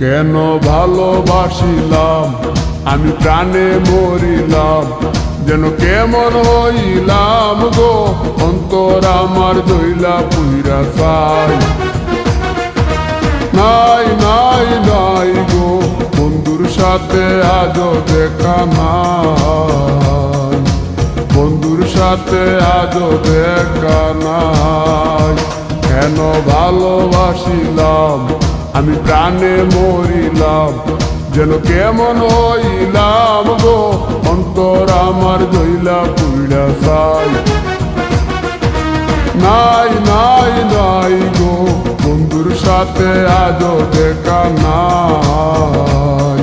কেন ভালোবাসিলাম আমি প্রাণে মরিলাম, যেন কেমন হইলাম গো অন্তর আমার দইলা পুইরা চাই। নাই নাই নাই গো বন্ধুর সাথে আজও দেখা নাই, বন্ধুর সাথে আজও দেখা নাই। কেন ভালোবাসিলাম আমি প্রাণে মরিলাম, যেন কেমন হইলাম গো অন্তর আমার দইলা পুইরা চাই। নাই নাই নাই গো বন্ধুর সাথে আজও দেখা নাই,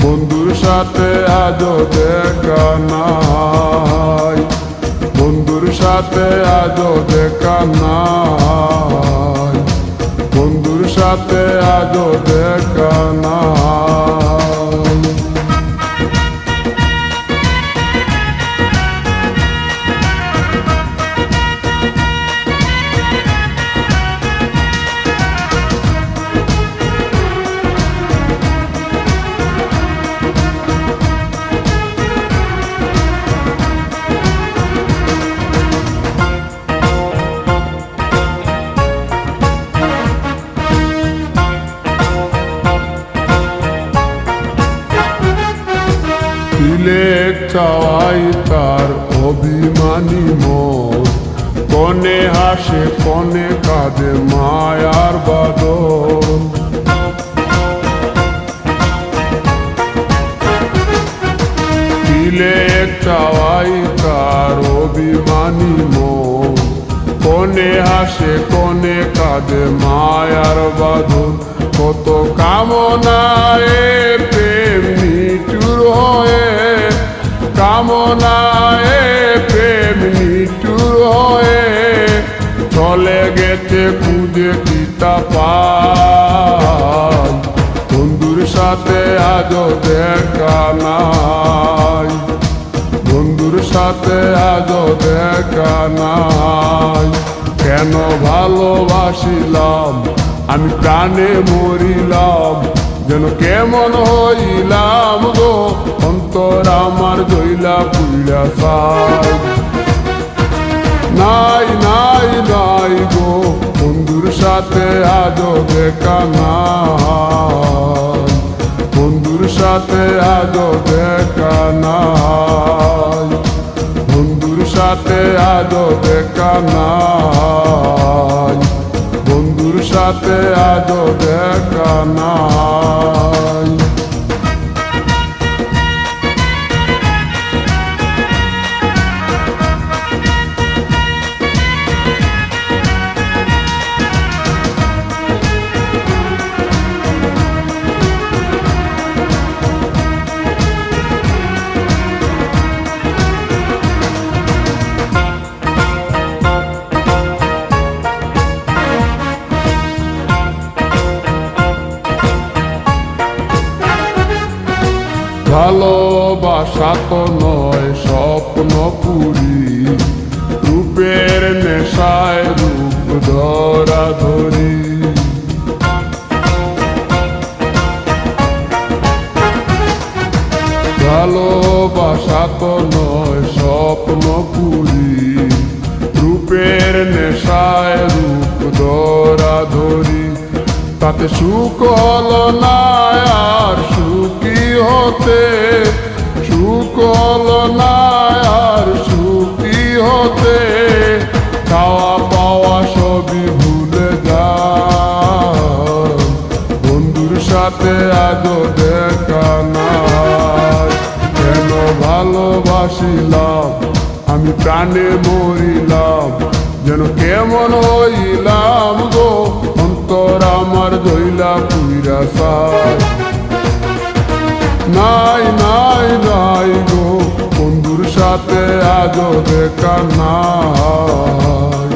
বন্ধুর সাথে আজও দেখা নাই, বন্ধুর সাথে আজও দেখা নাই, বন্ধুর সাথে আজও দেখা নাই। তিলেক চাওয়াই তার অভিমানী মন, কনে হাসে কনে কাঁদে মায়ার বাদন। তিলেক চাওয়াই তার অভিমানী মন, কনে হাসে কনে কাঁদে মায়ার বাঁধন। কত কামনায় প্রেম নিঠুর হয়ে, কামনায় প্রেম নিঠুর হয়ে চলে গেছে খুঁজে কিতা পাই। বন্ধুর সাথে আজও দেখা নাই, বন্ধুর সাথে আজও দেখা নাই। কেন ভালোবাসিলাম আমি প্রাণে মরিলাম, যেন কেমন হইলাম গো অন্তর আমার দইলা পুইরা চাই। নাই নাই নাই গো বন্ধুর সাথে আজও দেখা নাই, বন্ধুর সাথে আজও দেখা নাই, বন্ধুর সাথে আজও দেখা নাই, বন্ধুর সাথে আজও দেখা নাই। ভালোবাসা তো নয় স্বপ্ন পুরি, রূপের নেশায় রূপ ধরা ধরি। ভালোবাসা তো নয় স্বপ্ন পুরি, রূপের নেশায় রূপ ধরা ধরি। তাতে সুখ হলো না আর সুখী হতে, সুখ হলো না আর সুখী হতে। খাওয়া পাওয়া সবই ভুলে যায়, বন্ধুর সাথে আজও দেখা নাই। কেন ভালোবাসিলাম আমি প্রাণে মরিলাম, যেন কেমন হইলাম গো অন্তর আমার দইলা পুইরা চাই। নাই নাই নাই গো বন্ধুর সাথে আজও দেখা নাই,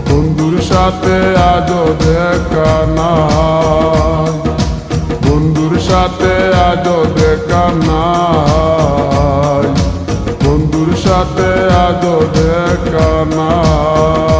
বন্ধুর সাথে আজও দেখা নাই, বন্ধুর সাথে আজও দেখা নাই, বন্ধুর সাথে আজও দেখা নাই।